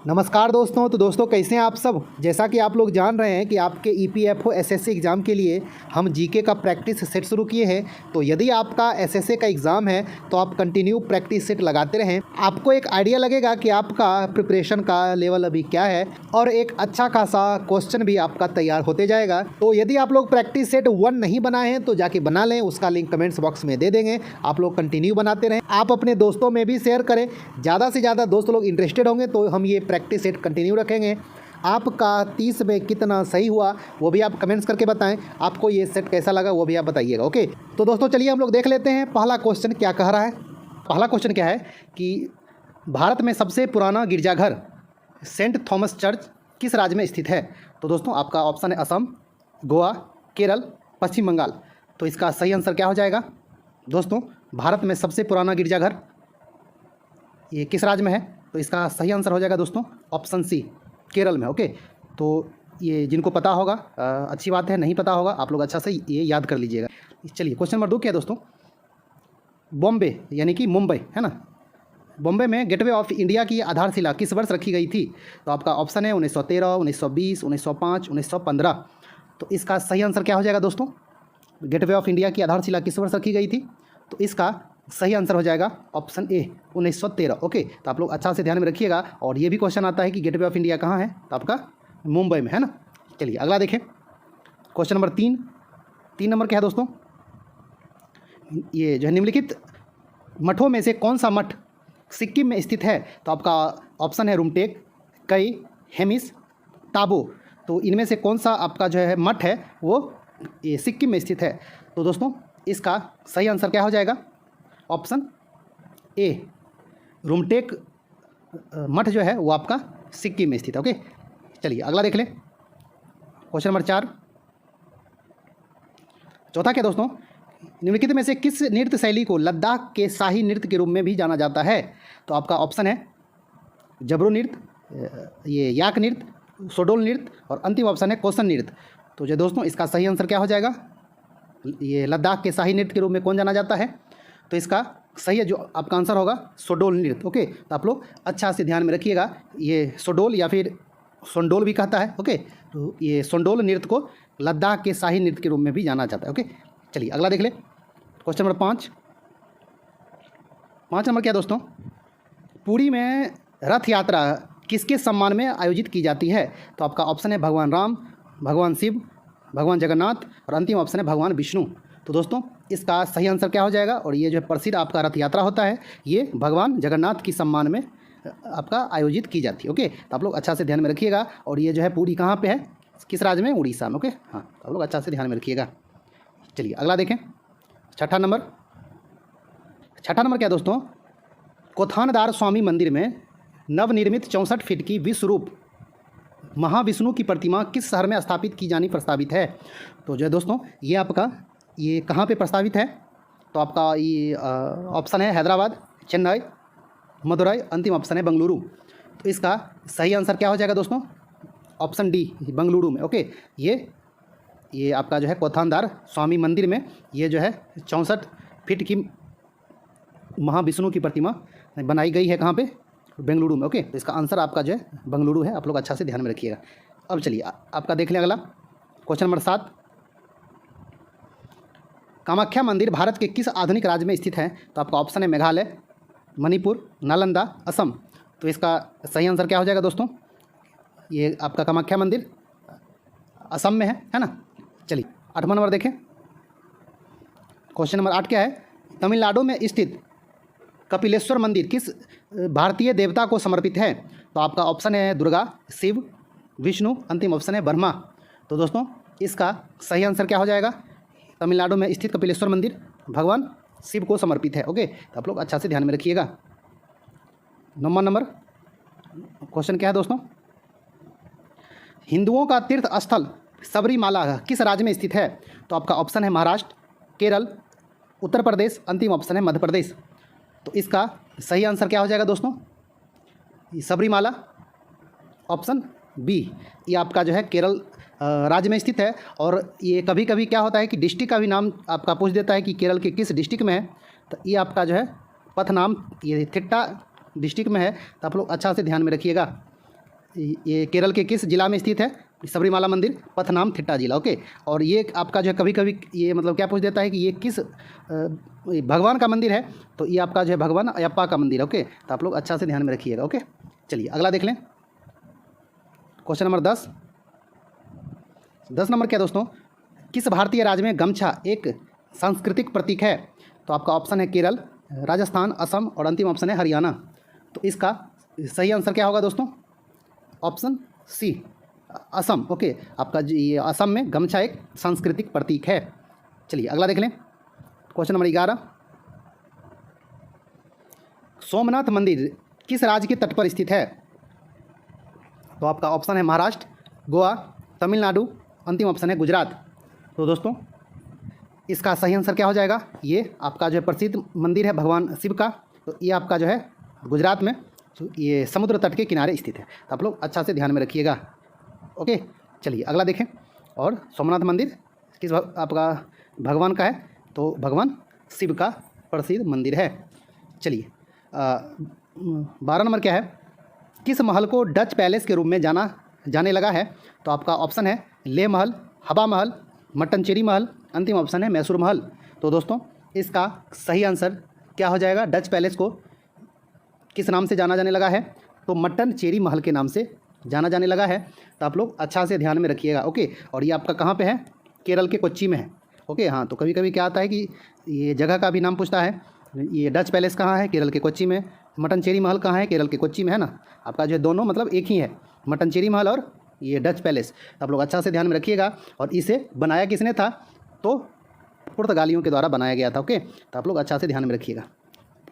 नमस्कार दोस्तों। तो दोस्तों कैसे हैं आप सब। जैसा कि आप लोग जान रहे हैं कि आपके ईपीएफओ एसएससी एग्ज़ाम के लिए हम जीके का प्रैक्टिस सेट शुरू किए हैं। तो यदि आपका एसएससी का एग्ज़ाम है तो आप कंटिन्यू प्रैक्टिस सेट लगाते रहें। आपको एक आइडिया लगेगा कि आपका प्रिपरेशन का लेवल अभी क्या है और एक अच्छा खासा क्वेश्चन भी आपका तैयार होते जाएगा। तो यदि आप लोग प्रैक्टिस सेट 1 नहीं बनाए हैं तो जाके बना लें, उसका लिंक कमेंट्स बॉक्स में दे देंगे। आप लोग कंटिन्यू बनाते रहें, आप अपने दोस्तों में भी शेयर करें। ज़्यादा से ज़्यादा दोस्त लोग इंटरेस्टेड होंगे तो हम ये प्रैक्टिस सेट कंटिन्यू रखेंगे। आपका 30 में कितना सही हुआ वो भी आप कमेंट्स करके बताएं। आपको ये सेट कैसा लगा वो भी आप बताइएगा। ओके, तो दोस्तों चलिए हम लोग देख लेते हैं पहला क्वेश्चन क्या कह रहा है। पहला क्वेश्चन क्या है कि भारत में सबसे पुराना गिरजाघर सेंट थॉमस चर्च किस राज्य में स्थित है। तो दोस्तों आपका ऑप्शन है असम, गोवा, केरल, पश्चिम बंगाल। तो इसका सही आंसर क्या हो जाएगा दोस्तों। भारत में सबसे पुराना गिरजाघर ये किस राज्य में है। तो इसका सही आंसर हो जाएगा दोस्तों ऑप्शन सी, केरल में। ओके, तो ये जिनको पता होगा अच्छी बात है, नहीं पता होगा आप लोग अच्छा से ये याद कर लीजिएगा। चलिए क्वेश्चन नंबर 2 क्या है दोस्तों। बॉम्बे यानी कि मुंबई है ना, बॉम्बे में गेटवे ऑफ इंडिया की आधारशिला किस वर्ष रखी गई थी। तो आपका ऑप्शन है 1913, 1920, 1905, 1915। तो इसका सही आंसर क्या हो जाएगा दोस्तों। गेटवे ऑफ इंडिया की आधारशिला किस वर्ष रखी गई थी। तो इसका सही आंसर हो जाएगा ऑप्शन ए 1913। ओके, तो आप लोग अच्छा से ध्यान में रखिएगा। और ये भी क्वेश्चन आता है कि गेटवे ऑफ इंडिया कहाँ है, तो आपका मुंबई में है ना। चलिए अगला देखें क्वेश्चन नंबर 3 नंबर क्या है दोस्तों। ये जो है निम्नलिखित मठों में से कौन सा मठ सिक्किम में स्थित है। तो आपका ऑप्शन है रुमटेक, कई, हेमिस, ताबो। तो इनमें से कौन सा आपका जो है मठ है वो ये सिक्किम में स्थित है। तो दोस्तों इसका सही आंसर क्या हो जाएगा ऑप्शन ए, रुमटेक मठ जो है वो आपका सिक्किम में स्थित है। ओके, चलिए अगला देख लें क्वेश्चन नंबर 4। चौथा क्या दोस्तों, निम्नलिखित में से किस नृत्य शैली को लद्दाख के शाही नृत्य के रूप में भी जाना जाता है। तो आपका ऑप्शन है जबरू नृत्य, ये याक नृत्य, सोडोल नृत्य और अंतिम ऑप्शन है कौशन नृत्य। तो जो दोस्तों इसका सही आंसर क्या हो जाएगा, ये लद्दाख के शाही नृत्य के रूप में कौन जाना जाता है। तो इसका सही है जो आपका आंसर होगा सोडोल नृत्य। ओके, तो आप लोग अच्छा से ध्यान में रखिएगा। ये सोडोल या फिर सोंडोल भी कहता है। ओके, तो ये सोंडोल नृत्य को लद्दाख के शाही नृत्य के रूप में भी जाना जाता है। ओके, चलिए अगला देख ले क्वेश्चन नंबर 5 नंबर क्या दोस्तों, पुरी में रथ यात्रा किसके सम्मान में आयोजित की जाती है। तो आपका ऑप्शन है भगवान राम, भगवान शिव, भगवान जगन्नाथ और अंतिम ऑप्शन है भगवान विष्णु। तो दोस्तों इसका सही आंसर क्या हो जाएगा। और ये जो प्रसिद्ध आपका रथ यात्रा होता है ये भगवान जगन्नाथ की सम्मान में आपका आयोजित की जाती है। ओके, तो आप लोग अच्छा से ध्यान में रखिएगा। और ये जो है पुरी कहाँ पे है, किस राज्य में, उड़ीसा में। ओके, हाँ, तो आप लोग अच्छा से ध्यान में रखिएगा। चलिए अगला देखें छठा नंबर क्या दोस्तों, कोथानदार स्वामी मंदिर में नवनिर्मित 64 फीट की विश्वरूप महाविष्णु की प्रतिमा किस शहर में स्थापित की जानी प्रस्तावित है। तो जो है दोस्तों ये आपका ये कहाँ पे प्रस्तावित है। तो आपका ये ऑप्शन है हैदराबाद, चेन्नई, मदुरई, अंतिम ऑप्शन है बेंगलुरु। तो इसका सही आंसर क्या हो जाएगा दोस्तों ऑप्शन डी, बेंगलुरु में। ओके, ये आपका जो है कोथानदार स्वामी मंदिर में ये जो है 64 फीट की महाविष्णु की प्रतिमा बनाई गई है कहाँ पे, बेंगलुरु में। ओके, तो इसका आंसर आपका जो है बेंगलुरु है। आप लोग अच्छा से ध्यान में रखिएगा। अब चलिए आपका देख लें अगला क्वेश्चन नंबर 7। कामाख्या मंदिर भारत के किस आधुनिक राज्य में स्थित है। तो आपका ऑप्शन है मेघालय, मणिपुर, नालंदा, असम। तो इसका सही आंसर क्या हो जाएगा दोस्तों, ये आपका कामाख्या मंदिर असम में है ना। चलिए 8वां नंबर देखें क्वेश्चन नंबर 8 क्या है, तमिलनाडु में स्थित कपिलेश्वर मंदिर किस भारतीय देवता को समर्पित है। तो आपका ऑप्शन है दुर्गा, शिव, विष्णु, अंतिम ऑप्शन है ब्रह्मा। तो दोस्तों इसका सही आंसर क्या हो जाएगा, तमिलनाडु में स्थित कपिलेश्वर मंदिर भगवान शिव को समर्पित है। ओके, तो आप लोग अच्छा से ध्यान में रखिएगा। 9वां नंबर क्वेश्चन क्या है दोस्तों, हिंदुओं का तीर्थ स्थल सबरीमाला किस राज्य में स्थित है। तो आपका ऑप्शन है महाराष्ट्र, केरल, उत्तर प्रदेश, अंतिम ऑप्शन है मध्य प्रदेश। तो इसका सही आंसर क्या हो जाएगा दोस्तों, सबरीमाला ऑप्शन बी, ये आपका जो है केरल राज्य में स्थित है। और ये कभी कभी क्या होता है कि डिस्ट्रिक्ट का भी नाम आपका पूछ देता है कि केरल के किस डिस्ट्रिक्ट में है। तो ये आपका जो है पथ नाम ये थिट्टा डिस्ट्रिक्ट में है। तो आप लोग अच्छा से ध्यान में रखिएगा। ये केरल के किस जिला में स्थित है? सबरीमाला मंदिर पथनामथिट्टा जिला। ओके, और ये आपका जो है कभी कभी ये मतलब क्या पूछ देता है कि ये किस भगवान का मंदिर है, तो ये आपका जो है भगवान अयप्पा का मंदिर है। ओके, तो आप लोग अच्छा से ध्यान में रखिएगा। ओके, चलिए अगला देख लें। क्वेश्चन नंबर 10 नंबर क्या दोस्तों? किस भारतीय राज्य में गमछा एक सांस्कृतिक प्रतीक है? तो आपका ऑप्शन है केरल, राजस्थान, असम और अंतिम ऑप्शन है हरियाणा। तो इसका सही आंसर क्या होगा दोस्तों? Option C, Assam. ओके, आपका ये असम में गमछा एक सांस्कृतिक प्रतीक है। चलिए अगला देख लें। क्वेश्चन नंबर 11, सोमनाथ मंदिर किस राज्य के तट पर स्थित है? तो आपका ऑप्शन है महाराष्ट्र, गोवा, तमिलनाडु, अंतिम ऑप्शन है गुजरात। तो दोस्तों इसका सही आंसर क्या हो जाएगा? ये आपका जो है प्रसिद्ध मंदिर है भगवान शिव का, तो ये आपका जो है गुजरात में ये समुद्र तट के किनारे स्थित है। तो आप लोग अच्छा से ध्यान में रखिएगा। ओके, चलिए अगला देखें। और सोमनाथ मंदिर किस आपका भगवान का है? तो भगवान शिव का प्रसिद्ध मंदिर है। चलिए 12 नंबर क्या है? किस महल को डच पैलेस के रूप में जाने लगा है? तो आपका ऑप्शन है लेह महल, हवा महल, मट्टनचेरी महल, अंतिम ऑप्शन है मैसूर महल। तो दोस्तों इसका सही आंसर क्या हो जाएगा? डच पैलेस को किस नाम से जाना जाने लगा है? तो मट्टनचेरी महल के नाम से जाना जाने लगा है। तो आप लोग अच्छा से ध्यान में रखिएगा। ओके, और ये आपका कहाँ पे है? केरल के कोच्चि में है। ओके, हाँ, तो कभी कभी क्या आता है कि ये जगह का भी नाम पूछता है। ये डच पैलेस कहाँ है? केरल के कोच्चि में। मट्टनचेरी महल कहाँ है? केरल के कोच्चि में है ना। आपका जो दोनों मतलब एक ही है, मट्टनचेरी महल और ये डच पैलेस। आप लोग अच्छा से ध्यान में रखिएगा। और इसे बनाया किसने था? तो पुर्तगालियों के द्वारा बनाया गया था। ओके, तो आप लोग अच्छा से ध्यान में रखिएगा,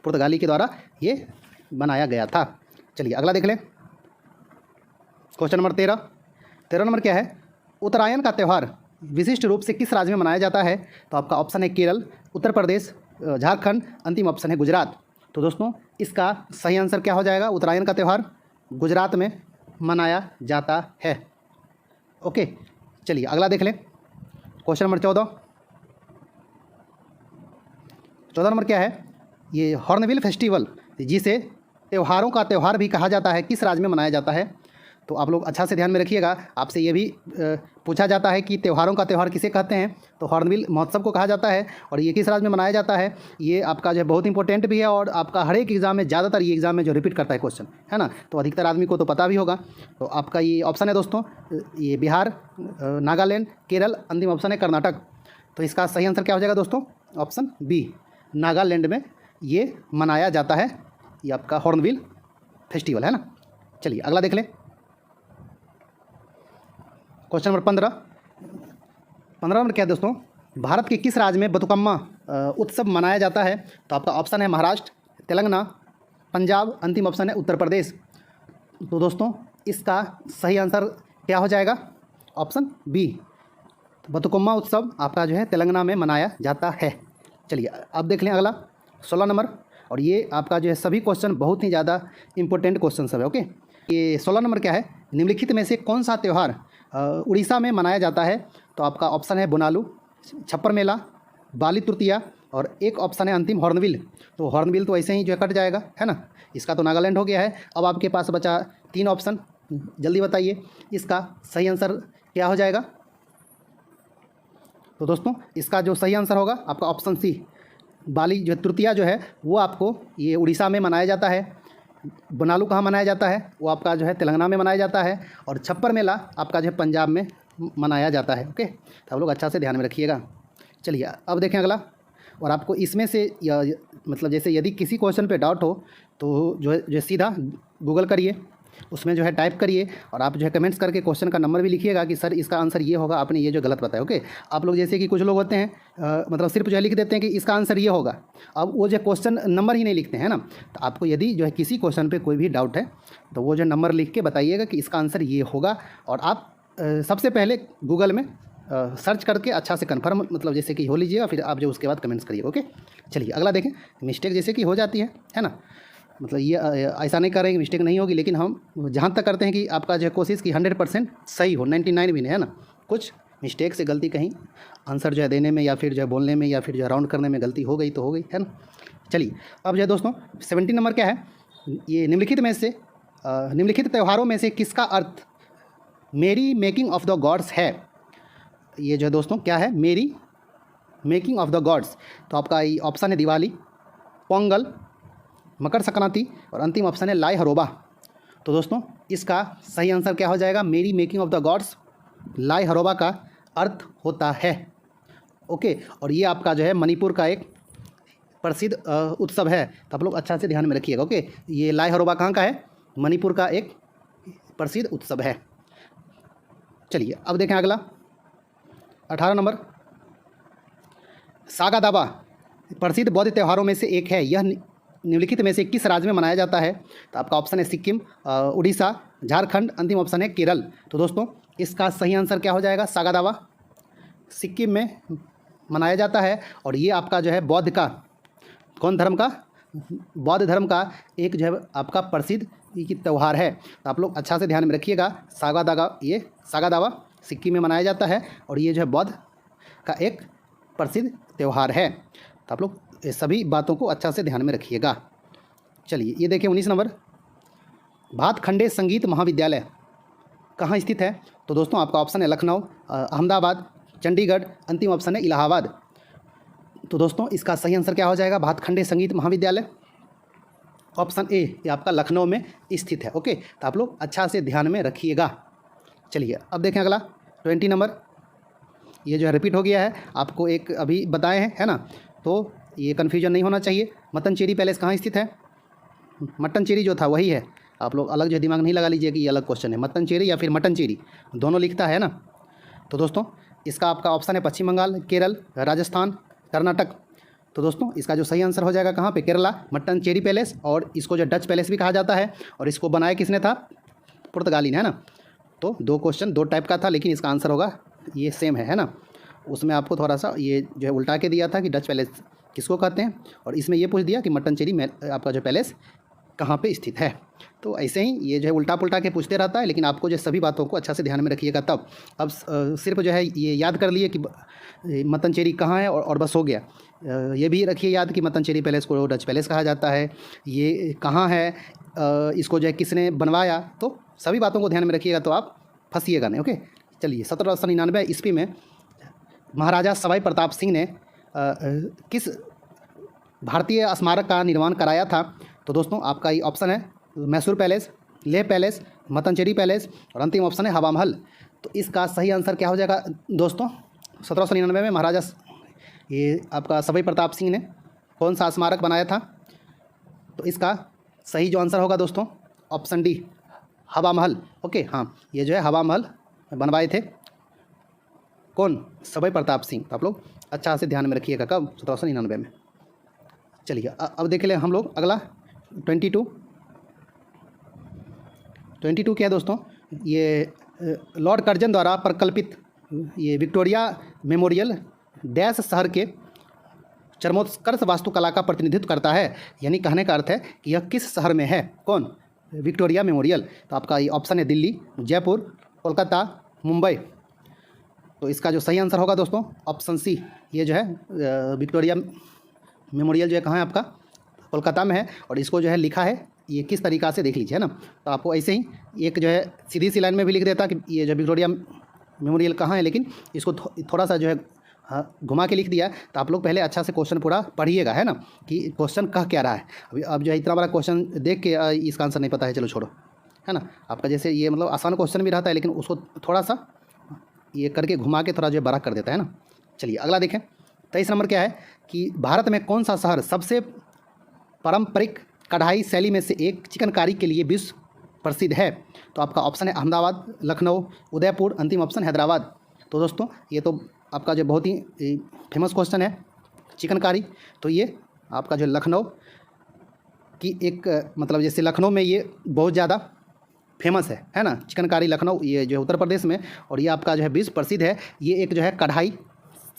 पुर्तगाली के द्वारा ये बनाया गया था। चलिए अगला देख लें। क्वेश्चन नंबर 13 नंबर क्या है? उत्तरायण का त्यौहार विशिष्ट रूप से किस राज्य में मनाया जाता है? तो आपका ऑप्शन है केरल, उत्तर प्रदेश, झारखंड, अंतिम ऑप्शन है गुजरात। तो दोस्तों इसका सही आंसर क्या हो जाएगा? उत्तरायण का त्यौहार गुजरात में मनाया जाता है। ओके, चलिए अगला देख लें। क्वेश्चन नंबर 14 नंबर क्या है? ये हॉर्नबिल फेस्टिवल, जिसे त्योहारों का त्यौहार भी कहा जाता है, किस राज्य में मनाया जाता है? तो आप लोग अच्छा से ध्यान में रखिएगा। आपसे ये भी पूछा जाता है कि त्योहारों का त्यौहार किसे कहते हैं? तो हॉर्नबिल महोत्सव को कहा जाता है। और ये किस राज्य में मनाया जाता है? ये आपका जो है बहुत इंपॉर्टेंट भी है, और आपका हर एक एग्जाम में ज़्यादातर ये एग्जाम में जो रिपीट करता है क्वेश्चन, है ना। तो अधिकतर आदमी को तो पता भी होगा। तो आपका ये ऑप्शन है दोस्तों, ये बिहार, नागालैंड, केरल, अंतिम ऑप्शन है कर्नाटक। तो इसका सही आंसर क्या हो जाएगा दोस्तों? ऑप्शन बी, नागालैंड में ये मनाया जाता है, ये आपका हॉर्नबिल फेस्टिवल, है ना। चलिए अगला देख लें। क्वेश्चन नंबर 15 नंबर क्या है दोस्तों? भारत के किस राज्य में बतुकम्मा उत्सव मनाया जाता है? तो आपका ऑप्शन है महाराष्ट्र, तेलंगाना, पंजाब, अंतिम ऑप्शन है उत्तर प्रदेश। तो दोस्तों इसका सही आंसर क्या हो जाएगा? ऑप्शन बी, बतुकम्मा उत्सव आपका जो है तेलंगाना में मनाया जाता है। चलिए अब देख लें अगला 16 नंबर। और ये आपका जो है सभी क्वेश्चन बहुत ही ज़्यादा इंपॉर्टेंट क्वेश्चन सब है। ओके, ये 16 नंबर क्या है? निम्नलिखित में से कौन सा त्यौहार उड़ीसा में मनाया जाता है? तो आपका ऑप्शन है बोनालू, छप्पर मेला, बाली तृतीया, और एक ऑप्शन है अंतिम हॉर्नबिल। तो हॉर्नबिल तो ऐसे ही जो है कट जाएगा, है ना। इसका तो नागालैंड हो गया है। अब आपके पास बचा 3 ऑप्शन, जल्दी बताइए इसका सही आंसर क्या हो जाएगा? तो दोस्तों इसका जो सही आंसर होगा आपका ऑप्शन सी, बाली जो तृतीया जो है वो आपको ये उड़ीसा में मनाया जाता है। बोनालू कहाँ मनाया जाता है? वो आपका जो है तेलंगाना में मनाया जाता है। और छप्पर मेला आपका जो है पंजाब में मनाया जाता है। ओके, तो आप लोग अच्छा से ध्यान में रखिएगा। चलिए अब देखें अगला। और आपको इसमें से मतलब जैसे यदि किसी क्वेश्चन पे डाउट हो तो जो है सीधा गूगल करिए, उसमें जो है टाइप करिए, और आप जो है कमेंट्स करके क्वेश्चन का नंबर भी लिखिएगा कि सर इसका आंसर ये होगा, आपने ये जो गलत बताया। ओके, आप लोग जैसे कि कुछ लोग होते हैं मतलब सिर्फ जो है लिख देते हैं कि इसका आंसर ये होगा, अब वो जो क्वेश्चन नंबर ही नहीं लिखते हैं ना। तो आपको यदि जो है किसी क्वेश्चन पे कोई भी डाउट है तो वो जो नंबर लिख के बताइएगा कि इसका आंसर ये होगा, और आप सबसे पहले गूगल में सर्च करके अच्छा से कन्फर्म मतलब जैसे कि हो लीजिएगा, फिर आप जो उसके बाद कमेंट्स करिए। ओके, चलिए अगला देखें। मिस्टेक जैसे कि हो जाती है ना, मतलब ये ऐसा नहीं कर रहे हैं कि मिस्टेक नहीं होगी, लेकिन हम जहाँ तक करते हैं कि आपका जो है कोशिश की 100% सही हो, 99 भी नहीं, है ना। कुछ मिस्टेक से गलती कहीं आंसर जो है देने में, या फिर जो है बोलने में, या फिर जो है राउंड करने में गलती हो गई तो हो गई, है ना। चलिए अब जो है दोस्तों 17 नंबर क्या है? ये निम्नलिखित में से निम्नलिखित त्योहारों में से किसका अर्थ मेरी मेकिंग ऑफ द गॉड्स है? ये जो है दोस्तों क्या है? मेरी मेकिंग ऑफ द गॉड्स। तो आपका ये ऑप्शन है दिवाली, पोंगल, मकर संक्रांति और अंतिम ऑप्शन है लाई हरोबा। तो दोस्तों इसका सही आंसर क्या हो जाएगा? मेरी मेकिंग ऑफ द गॉड्स लाई हरोबा का अर्थ होता है। ओके, और ये आपका जो है मणिपुर का एक प्रसिद्ध उत्सव है, तो आप लोग अच्छा से ध्यान में रखिएगा। ओके, ये लाई हरोबा कहाँ का है? मणिपुर का एक प्रसिद्ध उत्सव है। चलिए अब देखें अगला 18 नंबर, सागा दावा प्रसिद्ध बौद्ध त्योहारों में से एक है, यह निम्नलिखित में से किस राज्य में मनाया जाता है? तो आपका ऑप्शन है सिक्किम, उड़ीसा, झारखंड, अंतिम ऑप्शन है केरल। तो दोस्तों इसका सही आंसर क्या हो जाएगा? सागा दावा सिक्किम में मनाया जाता है और ये आपका जो है बौद्ध का, कौन धर्म का? बौद्ध धर्म का एक जो है आपका प्रसिद्ध त्यौहार है। तो आप लोग अच्छा से ध्यान में रखिएगा, ये सागा दावा सिक्किम में मनाया जाता है और ये जो है बौद्ध का एक प्रसिद्ध त्यौहार है। तो आप लोग ये सभी बातों को अच्छा से ध्यान में रखिएगा। चलिए ये देखिए 19 नंबर, भातखंडे संगीत महाविद्यालय कहाँ स्थित है? तो दोस्तों आपका ऑप्शन है लखनऊ, अहमदाबाद, चंडीगढ़, अंतिम ऑप्शन है इलाहाबाद। तो दोस्तों इसका सही आंसर क्या हो जाएगा? भातखंडे संगीत महाविद्यालय ऑप्शन ए, ये आपका लखनऊ में स्थित है। ओके, तो आप लोग अच्छा से ध्यान में रखिएगा। चलिए अब देखें अगला 20 नंबर, ये जो है रिपीट हो गया है, आपको एक अभी बताए हैं, है ना? तो ये कन्फ्यूजन नहीं होना चाहिए। मट्टनचेरी पैलेस कहाँ स्थित है? मट्टनचेरी जो था वही है, आप लोग अलग जो दिमाग नहीं लगा लीजिए कि ये अलग क्वेश्चन है। मट्टनचेरी या फिर मट्टनचेरी दोनों लिखता है ना। तो दोस्तों इसका आपका ऑप्शन है पश्चिम बंगाल, केरल, राजस्थान, कर्नाटक। तो दोस्तों इसका जो सही आंसर हो जाएगा कहाँ पे? केरला, मट्टनचेरी पैलेस, और इसको जो डच पैलेस भी कहा जाता है। और इसको बनाया किसने था? पुर्तगाली ने, है ना। तो दो क्वेश्चन दो टाइप का था, लेकिन इसका आंसर होगा ये सेम है ना। उसमें आपको थोड़ा सा ये जो है उल्टा के दिया था कि डच पैलेस किसको कहते हैं, और इसमें ये पूछ दिया कि मट्टनचेरी आपका जो पैलेस कहाँ पे स्थित है। तो ऐसे ही ये जो है उल्टा पुल्टा के पूछते रहता है, लेकिन आपको जो सभी बातों को अच्छा से ध्यान में रखिएगा तब। अब सिर्फ जो है ये याद कर लिए कि मट्टनचेरी कहाँ है और बस हो गया। ये भी रखिए याद कि मट्टनचेरी पैलेस को डच पैलेस कहा जाता है, ये कहाँ है, इसको जो है किसने बनवाया। तो सभी बातों को ध्यान में रखिएगा तो आप फंसिएगा नहीं। ओके, चलिए 1799 ईस्वी में महाराजा सवाई प्रताप सिंह ने किस भारतीय स्मारक का निर्माण कराया था? तो दोस्तों आपका ये ऑप्शन है Mysore palace, Leh palace, Mattancherry palace और अंतिम ऑप्शन है हवा महल। तो इसका सही आंसर क्या हो जाएगा दोस्तों? 1799 में महाराजा ये आपका सवाई प्रताप सिंह ने कौन सा स्मारक बनाया था? तो इसका सही जो आंसर होगा दोस्तों ऑप्शन डी, हवा महल। ओके, हाँ, ये जो है हवा महल बनवाए थे कौन? सवाई प्रताप सिंह। तो आप लोग अच्छा से ध्यान में रखिएगा कब? 1799 में। चलिए अब देख लें हम लोग अगला 22 क्या है दोस्तों? ये लॉर्ड कर्जन द्वारा प्रकल्पित ये विक्टोरिया मेमोरियल डैश शहर के चरमोत्कर्ष वास्तुकला का प्रतिनिधित्व करता है, यानी कहने का अर्थ है कि यह किस शहर में है? कौन? Victoria memorial. तो आपका ये ऑप्शन है दिल्ली, जयपुर, कोलकाता, मुंबई। तो इसका जो सही आंसर होगा दोस्तों ऑप्शन सी, ये जो है विक्टोरिया मेमोरियल जो है कहाँ है आपका? कोलकाता में है। और इसको जो है लिखा है ये किस तरीक़ा से देख लीजिए, है ना। तो आपको ऐसे ही एक जो है सीधी सी लाइन में भी लिख देता कि ये जो विक्टोरिया मेमोरियल कहाँ है, लेकिन इसको थोड़ा सा जो है घुमा के लिख दिया। तो आप लोग पहले अच्छा से क्वेश्चन पूरा पढ़िएगा, है ना, कि क्वेश्चन कह क्या रहा है। अभी अब जो है इतना बड़ा क्वेश्चन देख के इसका आंसर नहीं पता है, चलो छोड़ो, है ना। आपका जैसे ये मतलब आसान क्वेश्चन भी रहता है, लेकिन उसको थोड़ा सा ये करके घुमा के थोड़ा जो है बड़ा कर देता है ना। चलिए अगला देखें 23 नंबर क्या है कि भारत में कौन सा शहर सबसे पारंपरिक कढ़ाई शैली में से एक चिकनकारी के लिए विश्व प्रसिद्ध है? तो आपका ऑप्शन है अहमदाबाद, लखनऊ, उदयपुर, अंतिम ऑप्शन हैदराबाद। तो दोस्तों ये तो आपका जो बहुत ही फेमस क्वेश्चन है चिकनकारी। तो ये आपका जो लखनऊ की एक मतलब जैसे लखनऊ में ये बहुत ज़्यादा फेमस है ना, चिकनकारी लखनऊ, ये जो उत्तर प्रदेश में, और ये आपका जो है विश्व प्रसिद्ध है। ये एक जो है कढ़ाई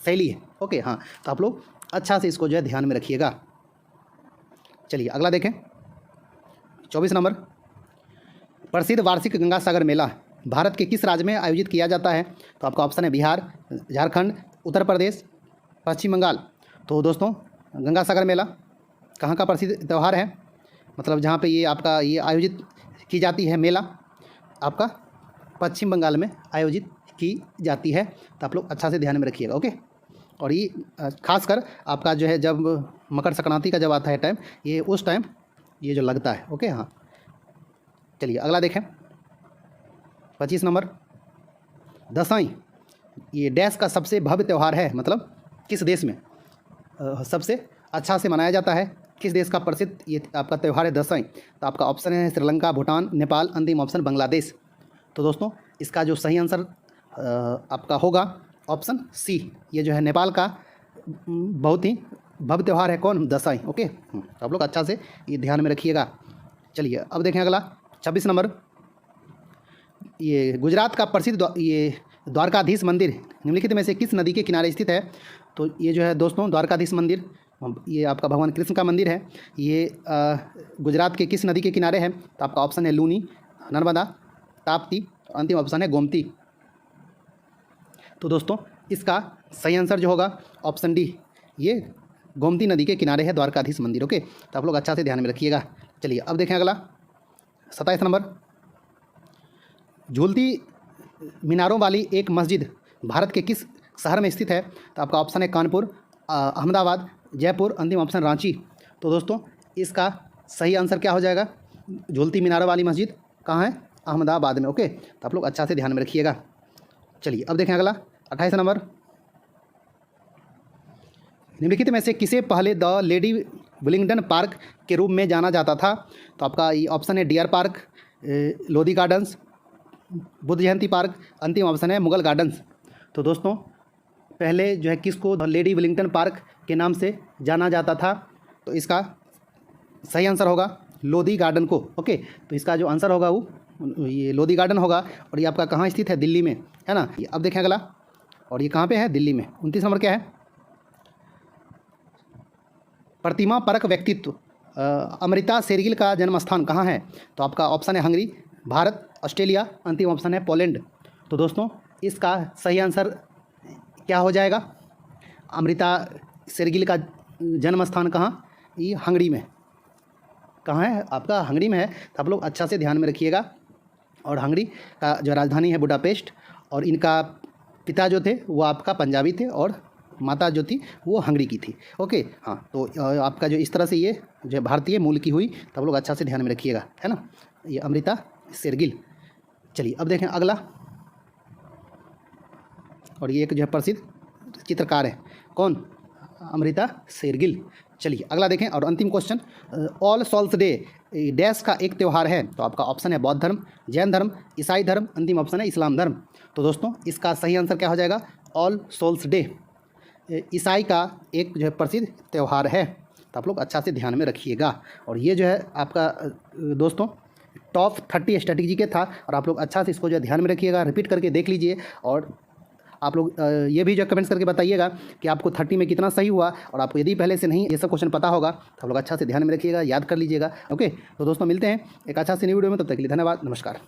शैली है। ओके, हाँ, तो आप लोग अच्छा से इसको जो है ध्यान में रखिएगा। चलिए अगला देखें 24 नंबर, प्रसिद्ध वार्षिक गंगा सागर मेला भारत के किस राज्य में आयोजित किया जाता है? तो आपका ऑप्शन है बिहार, झारखंड, उत्तर प्रदेश, पश्चिम बंगाल। तो दोस्तों गंगा सागर मेला कहाँ का प्रसिद्ध त्यौहार है, मतलब जहाँ पे ये आपका ये आयोजित की जाती है मेला आपका पश्चिम बंगाल में आयोजित की जाती है। तो आप लोग अच्छा से ध्यान में रखिएगा। ओके, और ये खासकर आपका जो है जब मकर संक्रांति का जब आता है टाइम, ये उस टाइम ये जो लगता है। ओके, हाँ चलिए अगला देखें। 25 नंबर, दसाई ये डैश का सबसे भव्य त्यौहार है, मतलब किस देश में सबसे अच्छा से मनाया जाता है, किस देश का प्रसिद्ध ये आपका त्यौहार है दसाई। तो आपका ऑप्शन है श्रीलंका, भूटान, नेपाल, अंतिम ऑप्शन बांग्लादेश। तो दोस्तों इसका जो सही आंसर आपका होगा ऑप्शन सी, ये जो है नेपाल का बहुत ही भव्य त्यौहार है कौन, दसाई। ओके, तो आप लोग अच्छा से ये ध्यान में रखिएगा। चलिए अब देखें अगला 26 नंबर, ये गुजरात का प्रसिद्ध ये द्वारकाधीश मंदिर निम्नलिखित में से किस नदी के किनारे स्थित है। तो ये जो है दोस्तों द्वारकाधीश मंदिर ये आपका भगवान कृष्ण का मंदिर है। ये गुजरात के किस नदी के किनारे है। तो आपका ऑप्शन है लूनी, नर्मदा, ताप्ती, अंतिम ऑप्शन है गोमती। तो दोस्तों इसका सही आंसर जो होगा ऑप्शन डी, ये गोमती नदी के किनारे है द्वारकाधीश मंदिर। ओके, तो आप लोग अच्छा से ध्यान में रखिएगा। चलिए अब देखें अगला 27 नंबर, झूलती मीनारों वाली एक मस्जिद भारत के किस शहर में स्थित है। तो आपका ऑप्शन है कानपुर, अहमदाबाद, जयपुर, अंतिम ऑप्शन रांची। तो दोस्तों इसका सही आंसर क्या हो जाएगा, झूलती मीनारों वाली मस्जिद कहाँ है, अहमदाबाद में। ओके, तो आप लोग अच्छा से ध्यान में रखिएगा। चलिए अब देखें अगला 28 नंबर, निम्नलिखित में से किसे पहले द लेडी विलिंगडन पार्क के रूप में जाना जाता था। तो आपका ये ऑप्शन है deer park, Lodhi gardens, Buddha Jayanti park, अंतिम ऑप्शन है मुगल गार्डन्स। तो दोस्तों पहले जो है किसको द लेडी विलिंगडन पार्क के नाम से जाना जाता था। तो इसका सही आंसर होगा लोधी गार्डन को। ओके, तो इसका जो आंसर होगा वो ये लोधी गार्डन होगा। और ये आपका कहाँ स्थित है, दिल्ली में, है ना। अब देखें अगला, और ये कहाँ पे है, दिल्ली में। 29 नंबर क्या है, प्रतिमा परक व्यक्तित्व अमृता शेरगिल का जन्म स्थान कहाँ है। तो आपका ऑप्शन है हंगरी, भारत, ऑस्ट्रेलिया, अंतिम ऑप्शन है पोलैंड। तो दोस्तों इसका सही आंसर क्या हो जाएगा, अमृता शेरगिल का जन्म स्थान कहाँ, ये हंगरी में। कहाँ है आपका, हंगरी में है। तो आप लोग अच्छा से ध्यान में रखिएगा। और हंगरी का जो राजधानी है बुडापेस्ट, और इनका पिता जो थे वो आपका पंजाबी थे और माता जो थी वो हंगरी की थी। ओके, हाँ, तो आपका जो इस तरह से ये जो भारतीय मूल की हुई। तो आप लोग अच्छा से ध्यान में रखिएगा, है ना, ये अमृता शेरगिल। चलिए अब देखें अगला, और ये एक जो है प्रसिद्ध चित्रकार है कौन, अमृता शेरगिल। चलिए अगला देखें, और अंतिम question, all souls day dash का एक त्यौहार है। तो आपका ऑप्शन है बौद्ध धर्म, जैन धर्म, ईसाई धर्म, अंतिम ऑप्शन है इस्लाम धर्म। तो दोस्तों इसका सही आंसर क्या हो जाएगा, ऑल सोल्स डे ईसाई का एक जो है प्रसिद्ध त्यौहार है। तो आप लोग अच्छा से ध्यान में रखिएगा। और ये जो है आपका दोस्तों टॉप 30 स्ट्रेटेजी के था। और आप लोग अच्छा से इसको जो है ध्यान में रखिएगा, रिपीट करके देख लीजिए। और आप लोग ये भी जो कमेंट्स करके बताइएगा कि आपको 30 में कितना सही हुआ। और आपको यदि पहले से नहीं ये सब क्वेश्चन पता होगा तो आप लोग अच्छा से ध्यान में रखिएगा, याद कर लीजिएगा। ओके, तो दोस्तों मिलते हैं एक अच्छा सी न्यू वीडियो में, तब तक के लिए धन्यवाद, नमस्कार।